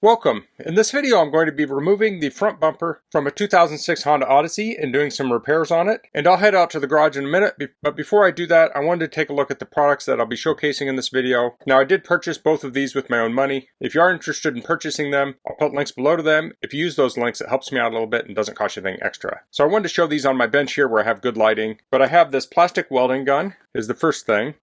Welcome. In this video I'm going to be removing the front bumper from a 2006 Honda Odyssey and doing some repairs on it. And I'll head out to the garage in a minute, but before I do that I wanted to take a look at the products that I'll be showcasing in this video. Now I did purchase both of these with my own money. If you are interested in purchasing them, I'll put links below to them. If you use those links it helps me out a little bit and doesn't cost you anything extra. So I wanted to show these on my bench here where I have good lighting. But I have this plastic welding gun is the first thing.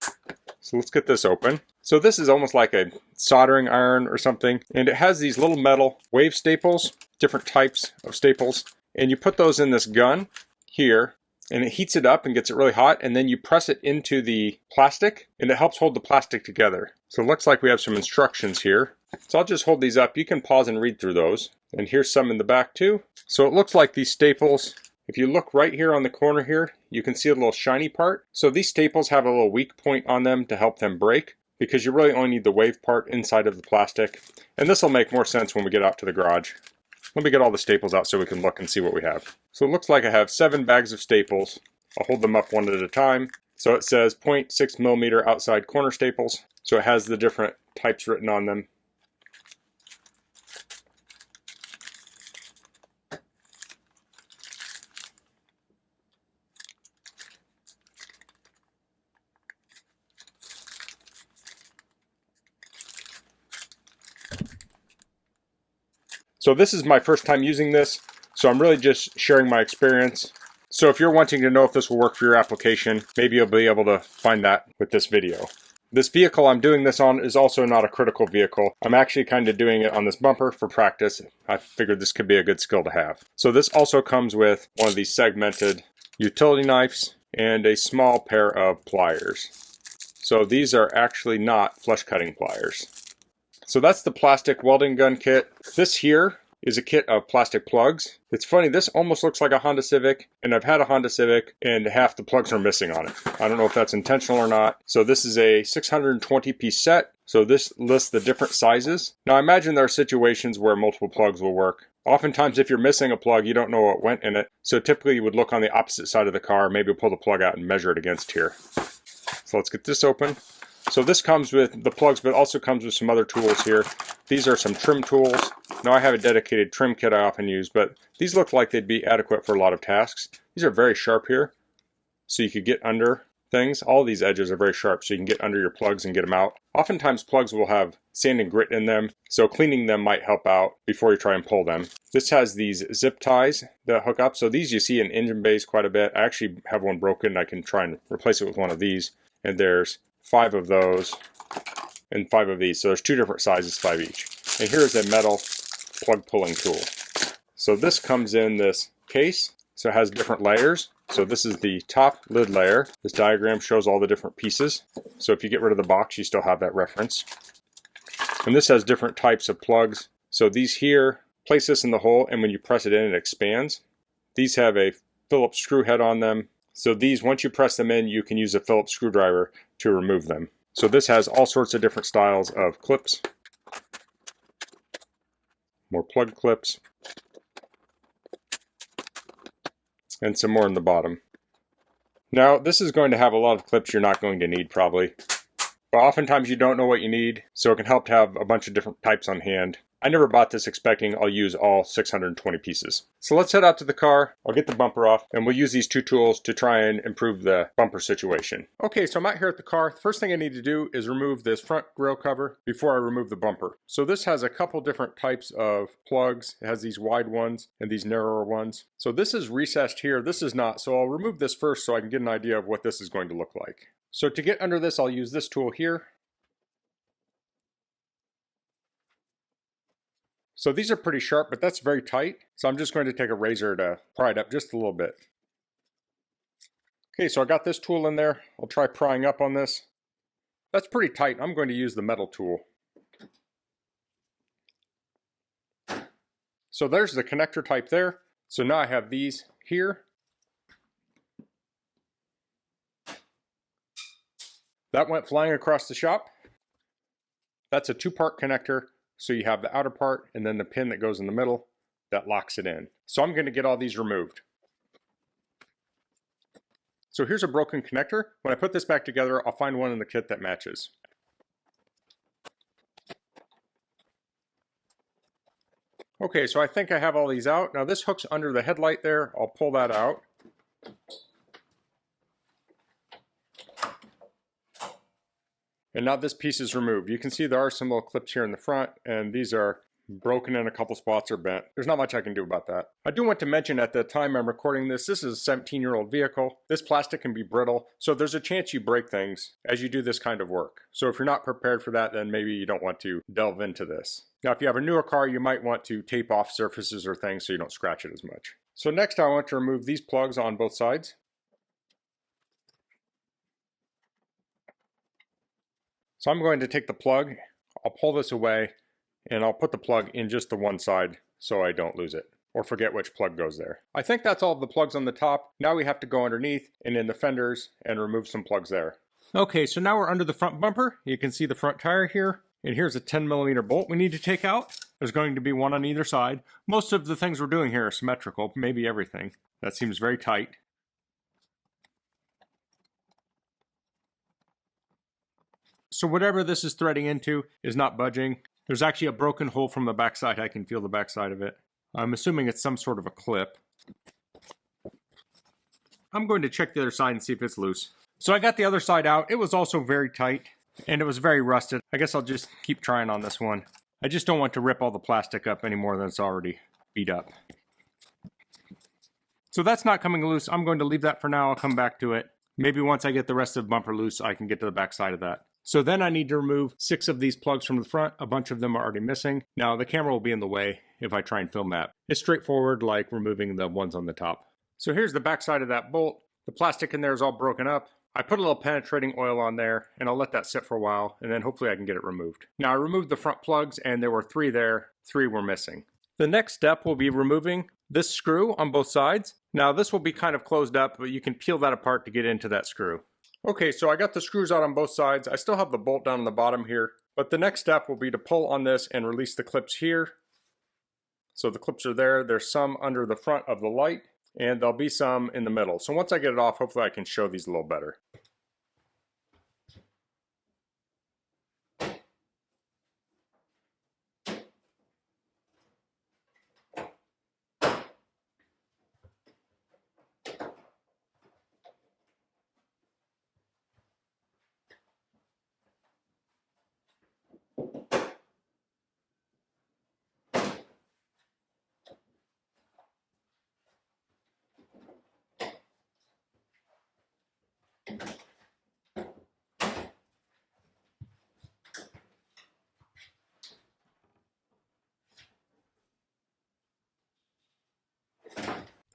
So let's get this open. So this is almost like a soldering iron or something, and it has these little metal wave staples, different types of staples, and you put those in this gun here, and it heats it up and gets it really hot, and then you press it into the plastic, and it helps hold the plastic together. So it looks like we have some instructions here. So I'll just hold these up. You can pause and read through those. And here's some in the back too. So it looks like these staples, if you look right here on the corner here, you can see a little shiny part. So these staples have a little weak point on them to help them break, because you really only need the wave part inside of the plastic. And this will make more sense when we get out to the garage. Let me get all the staples out so we can look and see what we have. So it looks like I have 7 bags of staples. I'll hold them up one at a time. So it says 0.6 millimeter outside corner staples. So it has the different types written on them. So this is my first time using this, so I'm really just sharing my experience. So if you're wanting to know if this will work for your application, maybe you'll be able to find that with this video. This vehicle I'm doing this on is also not a critical vehicle. I'm actually kind of doing it on this bumper for practice. I figured this could be a good skill to have. So this also comes with one of these segmented utility knives and a small pair of pliers. So these are actually not flush cutting pliers. So that's the plastic welding gun kit. This here is a kit of plastic plugs. It's funny, this almost looks like a Honda Civic, and I've had a Honda Civic and half the plugs are missing on it. I don't know if that's intentional or not. So this is a 620 piece set. So this lists the different sizes. Now I imagine there are situations where multiple plugs will work. Oftentimes if you're missing a plug, you don't know what went in it. So typically you would look on the opposite side of the car, maybe pull the plug out and measure it against here. So let's get this open. So this comes with the plugs, but also comes with some other tools here. These are some trim tools. Now I have a dedicated trim kit I often use, but these look like they'd be adequate for a lot of tasks. These are very sharp here, so you could get under things. All these edges are very sharp, so you can get under your plugs and get them out. Oftentimes plugs will have sand and grit in them, so cleaning them might help out before you try and pull them. This has these zip ties that hook up. So these you see in engine bays quite a bit. I actually have one broken. I can try and replace it with one of these. And there's 5 of those and 5 of these. So there's 2 different sizes, 5 each. And here's a metal plug pulling tool. So this comes in this case. So it has different layers. So this is the top lid layer. This diagram shows all the different pieces. So if you get rid of the box, you still have that reference. And this has different types of plugs. So these here, place this in the hole, and when you press it in, it expands. These have a Phillips screw head on them. So these, once you press them in, you can use a Phillips screwdriver to remove them. So this has all sorts of different styles of clips. More plug clips. And some more in the bottom. Now this is going to have a lot of clips you're not going to need probably. But oftentimes you don't know what you need, so it can help to have a bunch of different types on hand. I never bought this expecting I'll use all 620 pieces. So let's head out to the car, I'll get the bumper off, and we'll use these 2 tools to try and improve the bumper situation. Okay, so I'm out here at the car. The first thing I need to do is remove this front grille cover before I remove the bumper. So this has a couple different types of plugs. It has these wide ones and these narrower ones. So this is recessed here, this is not. So I'll remove this first so I can get an idea of what this is going to look like. So to get under this, I'll use this tool here. So these are pretty sharp, but that's very tight. So I'm just going to take a razor to pry it up just a little bit. Okay, so I got this tool in there. I'll try prying up on this. That's pretty tight. I'm going to use the metal tool. So there's the connector type there. So now I have these here. That went flying across the shop. That's a 2-part connector. So you have the outer part and then the pin that goes in the middle that locks it in. So I'm going to get all these removed. So here's a broken connector. When I put this back together, I'll find one in the kit that matches. Okay, so I think I have all these out. Now this hook's under the headlight there. I'll pull that out. And now this piece is removed. You can see there are some little clips here in the front, and these are broken in a couple spots or bent. There's not much I can do about that. I do want to mention at the time I'm recording this is a 17-year-old vehicle. This plastic can be brittle, so there's a chance you break things as you do this kind of work. So if you're not prepared for that, then maybe you don't want to delve into this. Now if you have a newer car, you might want to tape off surfaces or things so you don't scratch it as much. So next I want to remove these plugs on both sides. So I'm going to take the plug, I'll pull this away, and I'll put the plug in just the one side so I don't lose it or forget which plug goes there. I think that's all of the plugs on the top. Now we have to go underneath and in the fenders and remove some plugs there. Okay, so now we're under the front bumper. You can see the front tire here, and here's a 10mm bolt we need to take out. There's going to be one on either side. Most of the things we're doing here are symmetrical, maybe everything. That seems very tight. So whatever this is threading into is not budging. There's actually a broken hole from the backside. I can feel the backside of it. I'm assuming it's some sort of a clip. I'm going to check the other side and see if it's loose. So I got the other side out. It was also very tight and it was very rusted. I guess I'll just keep trying on this one. I just don't want to rip all the plastic up any more than it's already beat up. So that's not coming loose. I'm going to leave that for now. I'll come back to it. Maybe once I get the rest of the bumper loose, I can get to the back side of that. So then I need to remove 6 of these plugs from the front. A bunch of them are already missing. Now the camera will be in the way if I try and film that. It's straightforward, like removing the ones on the top. So here's the back side of that bolt. The plastic in there is all broken up. I put a little penetrating oil on there and I'll let that sit for a while and then hopefully I can get it removed. Now I removed the front plugs and there were 3 there, 3 were missing. The next step will be removing this screw on both sides. Now this will be kind of closed up, but you can peel that apart to get into that screw. Okay, so I got the screws out on both sides. I still have the bolt down on the bottom here, but the next step will be to pull on this and release the clips here. So the clips are there. There's some under the front of the light, and there'll be some in the middle. So once I get it off, hopefully I can show these a little better.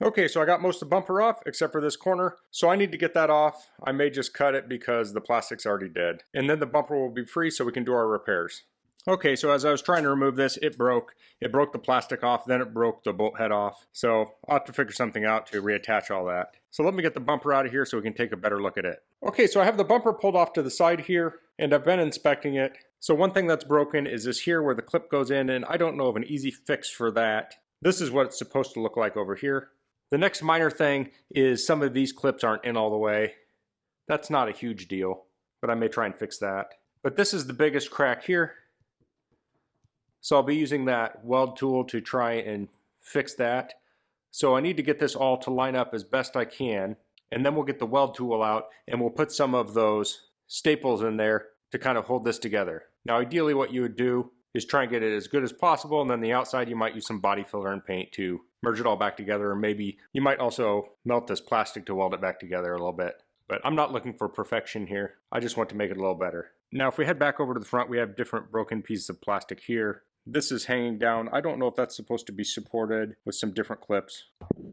Okay, so I got most of the bumper off except for this corner. So I need to get that off. I may just cut it because the plastic's already dead. And then the bumper will be free so we can do our repairs. Okay, so as I was trying to remove this, it broke. It broke the plastic off, then it broke the bolt head off. So I'll have to figure something out to reattach all that. So let me get the bumper out of here so we can take a better look at it. Okay, so I have the bumper pulled off to the side here, and I've been inspecting it. So one thing that's broken is this here where the clip goes in, and I don't know of an easy fix for that. This is what it's supposed to look like over here. The next minor thing is some of these clips aren't in all the way. That's not a huge deal, but I may try and fix that. But this is the biggest crack here. So I'll be using that weld tool to try and fix that. So I need to get this all to line up as best I can. And then we'll get the weld tool out and we'll put some of those staples in there to kind of hold this together. Now ideally what you would do is try and get it as good as possible, and then the outside you might use some body filler and paint to merge it all back together, or maybe you might also melt this plastic to weld it back together a little bit. But I'm not looking for perfection here. I just want to make it a little better. Now if we head back over to the front, we have different broken pieces of plastic here. This is hanging down. I don't know if that's supposed to be supported with some different clips.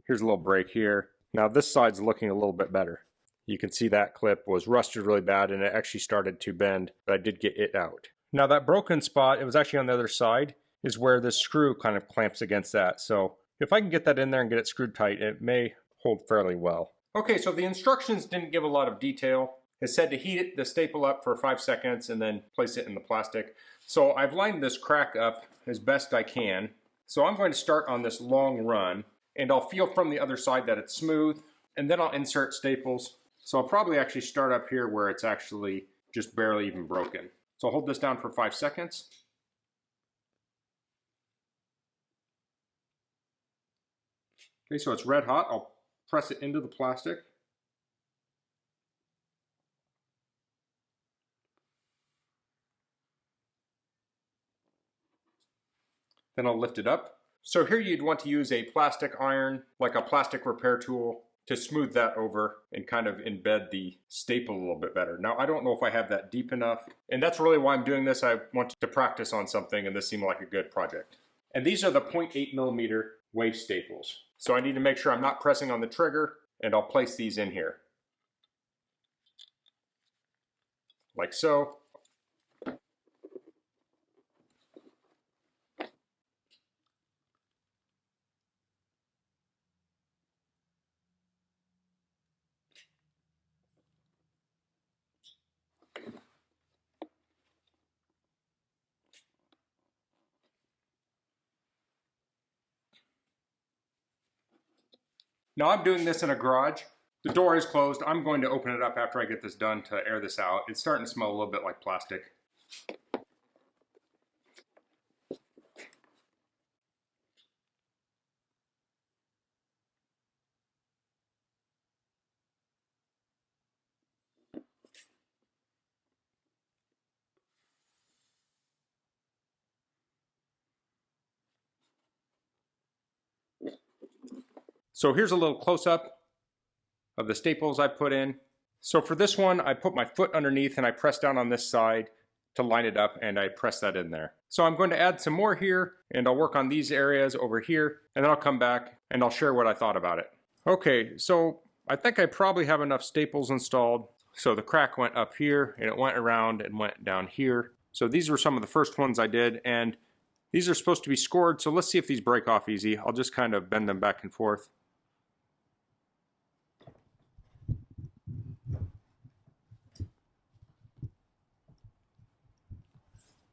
Here's a little break here. Now this side's looking a little bit better. You can see that clip was rusted really bad and it actually started to bend, but I did get it out. Now that broken spot, it was actually on the other side, is where this screw kind of clamps against that. So if I can get that in there and get it screwed tight, it may hold fairly well. Okay, so the instructions didn't give a lot of detail. It said to heat the staple up for 5 seconds and then place it in the plastic. So I've lined this crack up as best I can. So I'm going to start on this long run and I'll feel from the other side that it's smooth, and then I'll insert staples. So I'll probably actually start up here where it's actually just barely even broken. So I'll hold this down for 5 seconds. Okay, so it's red hot. I'll press it into the plastic. Then I'll lift it up. So here you'd want to use a plastic iron, like a plastic repair tool, to smooth that over and kind of embed the staple a little bit better. Now, I don't know if I have that deep enough, and that's really why I'm doing this. I want to practice on something, and this seemed like a good project. And these are the 0.8 millimeter wave staples. So I need to make sure I'm not pressing on the trigger, and I'll place these in here. Like so. Now I'm doing this in a garage. The door is closed. I'm going to open it up after I get this done to air this out. It's starting to smell a little bit like plastic. So here's a little close-up of the staples I put in. So for this one, I put my foot underneath and I press down on this side to line it up, and I press that in there. So I'm going to add some more here, and I'll work on these areas over here, and then I'll come back and I'll share what I thought about it. Okay, so I think I probably have enough staples installed. So the crack went up here and it went around and went down here. So these were some of the first ones I did, and these are supposed to be scored, so let's see if these break off easy. I'll just kind of bend them back and forth.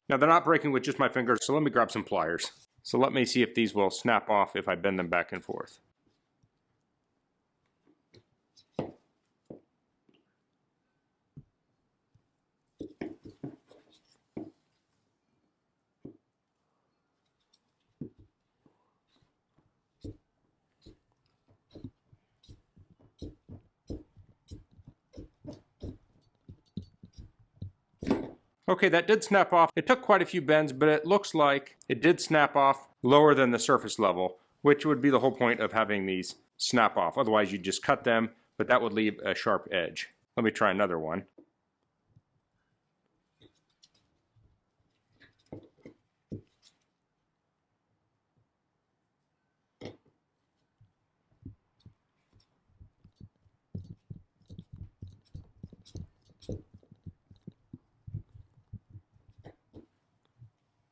Now they're not breaking with just my fingers, so let me grab some pliers. So let me see if these will snap off if I bend them back and forth. Okay, that did snap off. It took quite a few bends, but it looks like it did snap off lower than the surface level, which would be the whole point of having these snap off. Otherwise, you'd just cut them, but that would leave a sharp edge. Let me try another one.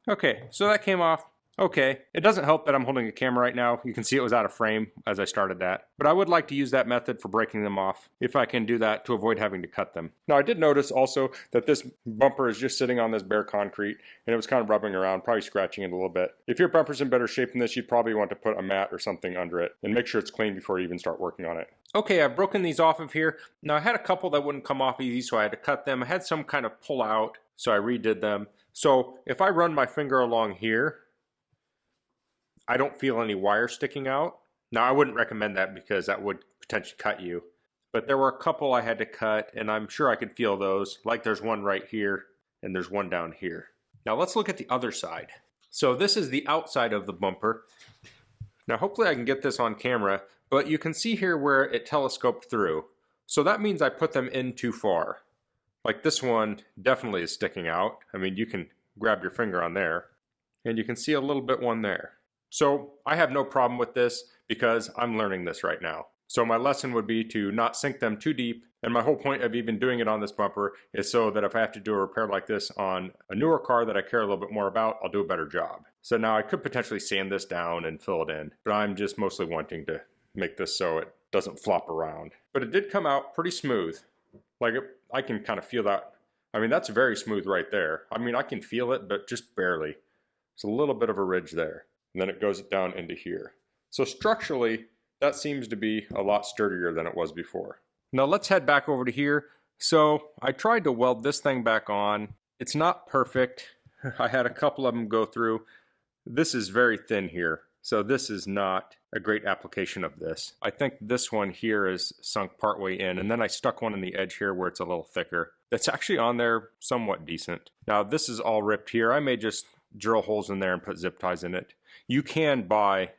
Okay, so that came off. Okay, it doesn't help that I'm holding a camera right now. You can see it was out of frame as I started that. But I would like to use that method for breaking them off, if I can do that to avoid having to cut them. Now I did notice also that this bumper is just sitting on this bare concrete, and it was kind of rubbing around, probably scratching it a little bit. If your bumper's in better shape than this, you'd probably want to put a mat or something under it, and make sure it's clean before you even start working on it. Okay, I've broken these off of here. Now I had a couple that wouldn't come off easy, so I had to cut them. I had some kind of pull out, so I redid them. So if I run my finger along here, I don't feel any wire sticking out. Now I wouldn't recommend that because that would potentially cut you. But there were a couple I had to cut, and I'm sure I could feel those. Like there's one right here, and there's one down here. Now let's look at the other side. So this is the outside of the bumper. Now hopefully I can get this on camera, but you can see here where it telescoped through. So that means I put them in too far. Like this one definitely is sticking out. I mean, you can grab your finger on there, and you can see a little bit one there. So I have no problem with this because I'm learning this right now. So my lesson would be to not sink them too deep, and my whole point of even doing it on this bumper is so that if I have to do a repair like this on a newer car that I care a little bit more about, I'll do a better job. So now I could potentially sand this down and fill it in, but I'm just mostly wanting to make this so it doesn't flop around. But it did come out pretty smooth. Like I can kind of feel that. I mean, that's very smooth right there. I mean, I can feel it, but just barely. There's a little bit of a ridge there. And then it goes down into here. So structurally, that seems to be a lot sturdier than it was before. Now let's head back over to here. So I tried to weld this thing back on. It's not perfect. I had a couple of them go through. This is very thin here. So this is not a great application of this. I think this one here is sunk partway in, and then I stuck one on the edge here where it's a little thicker. That's actually on there somewhat decent. Now this is all ripped here. I may just drill holes in there and put zip ties in it. You can buy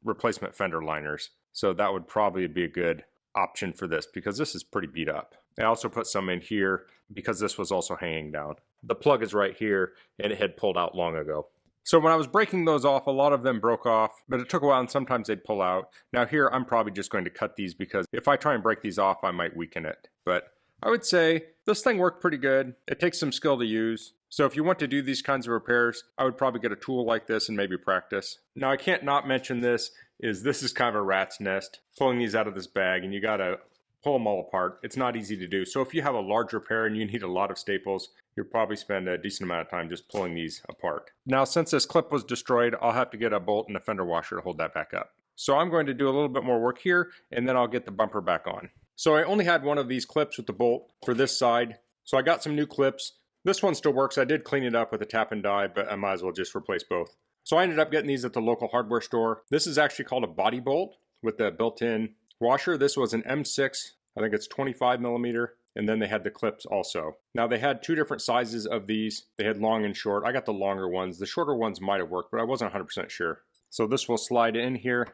replacement fender liners, so that would probably be a good option for this because this is pretty beat up. I also put some in here because this was also hanging down. The plug is right here and it had pulled out long ago. So when I was breaking those off, a lot of them broke off, but it took a while and sometimes they'd pull out. Now here I'm probably just going to cut these because if I try and break these off, I might weaken it. But I would say this thing worked pretty good. It takes some skill to use. So if you want to do these kinds of repairs, I would probably get a tool like this and maybe practice. Now I can't not mention this is kind of a rat's nest. Pulling these out of this bag and you gotta pull them all apart. It's not easy to do. So if you have a large repair and you need a lot of staples, you'll probably spend a decent amount of time just pulling these apart. Now since this clip was destroyed, I'll have to get a bolt and a fender washer to hold that back up. So I'm going to do a little bit more work here and then I'll get the bumper back on. So I only had one of these clips with the bolt for this side. So I got some new clips. This one still works. I did clean it up with a tap and die, but I might as well just replace both. So I ended up getting these at the local hardware store. This is actually called a body bolt with the built-in washer. This was an M6, I think it's 25 millimeter, and then they had the clips also. Now they had two different sizes of these. They had long and short. I got the longer ones. The shorter ones might have worked, but I wasn't 100% sure. So this will slide in here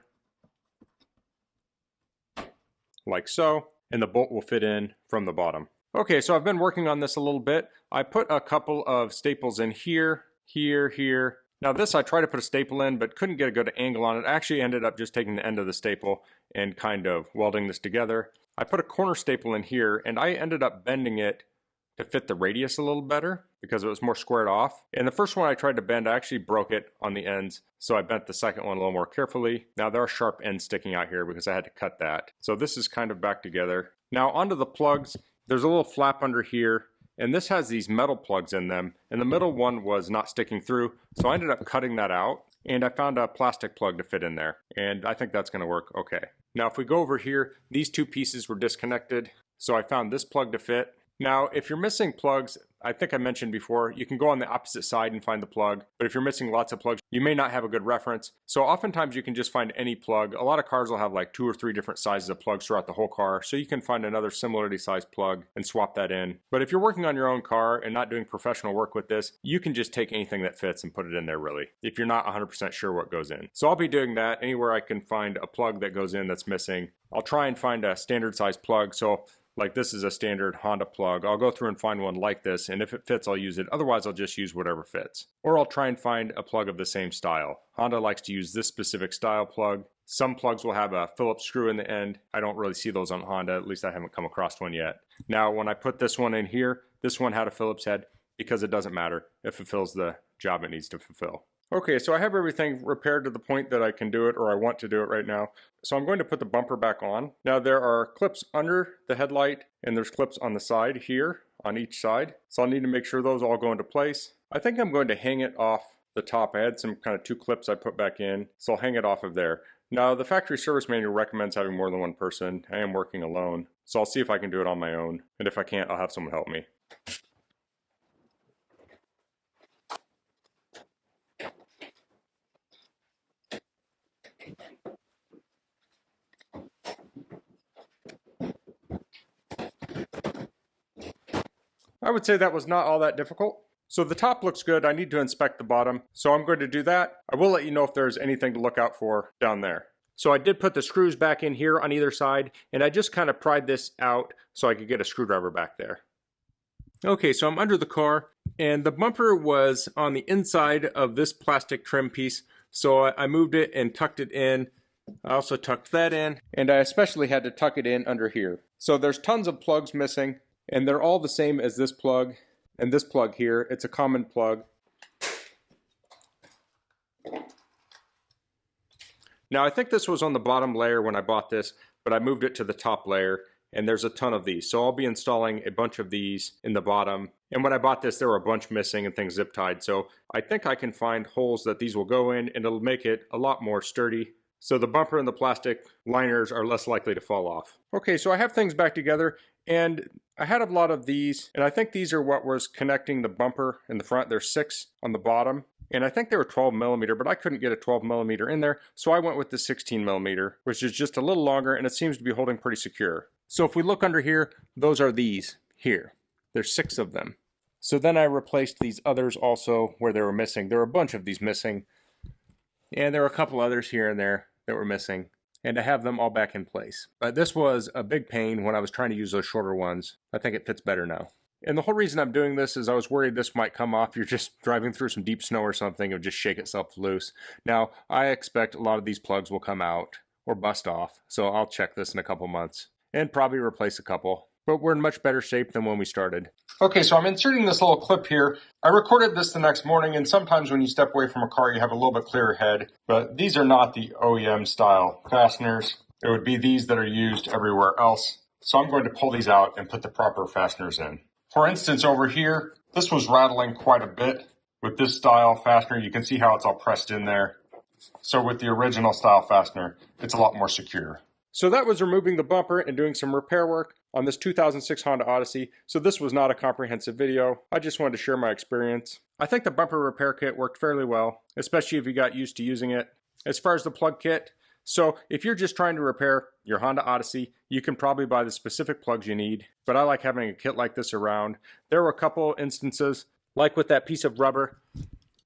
like so, and the bolt will fit in from the bottom. Okay, so I've been working on this a little bit. I put a couple of staples in here, here. Now this I tried to put a staple in, but couldn't get a good angle on it. I actually ended up just taking the end of the staple and kind of welding this together. I put a corner staple in here, and I ended up bending it to fit the radius a little better because it was more squared off. And the first one I tried to bend, I actually broke it on the ends, so I bent the second one a little more carefully. Now there are sharp ends sticking out here because I had to cut that. So this is kind of back together. Now onto the plugs. There's a little flap under here, and this has these metal plugs in them, and the middle one was not sticking through, so I ended up cutting that out, and I found a plastic plug to fit in there, and I think that's going to work okay. Now if we go over here, these two pieces were disconnected, so I found this plug to fit. Now if you're missing plugs, I think I mentioned before, you can go on the opposite side and find the plug, but if you're missing lots of plugs, you may not have a good reference. So oftentimes you can just find any plug. A lot of cars will have like 2 or 3 different sizes of plugs throughout the whole car, so you can find another similarly sized plug and swap that in. But if you're working on your own car and not doing professional work with this, you can just take anything that fits and put it in there really, if you're not 100% sure what goes in. So I'll be doing that anywhere I can find a plug that goes in that's missing. I'll try and find a standard size plug. So like this is a standard Honda plug. I'll go through and find one like this, and if it fits, I'll use it. Otherwise, I'll just use whatever fits. Or I'll try and find a plug of the same style. Honda likes to use this specific style plug. Some plugs will have a Phillips screw in the end. I don't really see those on Honda, at least I haven't come across one yet. Now, when I put this one in here, this one had a Phillips head because it doesn't matter. It fulfills the job it needs to fulfill. Okay, so I have everything repaired to the point that I can do it, or I want to do it right now. So I'm going to put the bumper back on. Now there are clips under the headlight and there's clips on the side here on each side. So I'll need to make sure those all go into place. I think I'm going to hang it off the top. I had some kind of 2 clips I put back in, so I'll hang it off of there. Now the factory service manual recommends having more than one person. I am working alone, so I'll see if I can do it on my own. And if I can't, I'll have someone help me. I would say that was not all that difficult. So the top looks good. I need to inspect the bottom. So I'm going to do that. I will let you know if there's anything to look out for down there. So I did put the screws back in here on either side, and I just kind of pried this out so I could get a screwdriver back there. Okay, so I'm under the car, and the bumper was on the inside of this plastic trim piece. So I moved it and tucked it in. I also tucked that in, and I especially had to tuck it in under here. So there's tons of plugs missing. And they're all the same as this plug and this plug here. It's a common plug. Now I think this was on the bottom layer when I bought this, but I moved it to the top layer, and there's a ton of these. So I'll be installing a bunch of these in the bottom. And when I bought this, there were a bunch missing and things zip tied. So I think I can find holes that these will go in, and it'll make it a lot more sturdy. So the bumper and the plastic liners are less likely to fall off. Okay, so I have things back together, and I had a lot of these, and I think these are what was connecting the bumper in the front. There's 6 on the bottom, And I think they were 12mm, but I couldn't get a 12mm in there, so I went with the 16mm, which is just a little longer and it seems to be holding pretty secure. So if we look under here, those are these here. There's 6 of them. So then I replaced these others also where they were missing. There were a bunch of these missing, and there were a couple others here and there that were missing, and to have them all back in place. But this was a big pain when I was trying to use those shorter ones. I think it fits better now. And the whole reason I'm doing this is I was worried this might come off. You're just driving through some deep snow or something, it would just shake itself loose. Now, I expect a lot of these plugs will come out or bust off, so I'll check this in a couple months and probably replace a couple. But we're in much better shape than when we started. Okay, so I'm inserting this little clip here. I recorded this the next morning, and sometimes when you step away from a car, you have a little bit clearer head. But these are not the OEM style fasteners. It would be these that are used everywhere else. So I'm going to pull these out and put the proper fasteners in. For instance, over here, this was rattling quite a bit. With this style fastener, you can see how it's all pressed in there. So with the original style fastener, it's a lot more secure. So that was removing the bumper and doing some repair work on this 2006 Honda Odyssey. So this was not a comprehensive video. I just wanted to share my experience. I think the bumper repair kit worked fairly well, especially if you got used to using it. As far as the plug kit, so if you're just trying to repair your Honda Odyssey, you can probably buy the specific plugs you need. But I like having a kit like this around. There were a couple instances, like with that piece of rubber,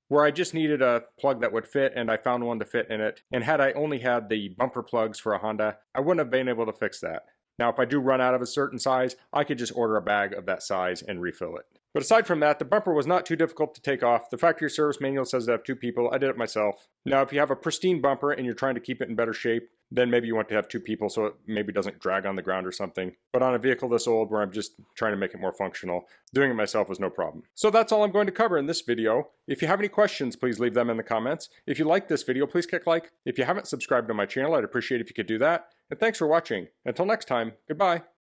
where I just needed a plug that would fit, and I found one to fit in it. And had I only had the bumper plugs for a Honda, I wouldn't have been able to fix that. Now, if I do run out of a certain size, I could just order a bag of that size and refill it. But aside from that, the bumper was not too difficult to take off. The factory service manual says to have 2 people. I did it myself. Now, if you have a pristine bumper and you're trying to keep it in better shape, then maybe you want to have 2 people so it maybe doesn't drag on the ground or something. But on a vehicle this old where I'm just trying to make it more functional, doing it myself was no problem. So that's all I'm going to cover in this video. If you have any questions, please leave them in the comments. If you like this video, please click like. If you haven't subscribed to my channel, I'd appreciate if you could do that. And thanks for watching. Until next time, goodbye.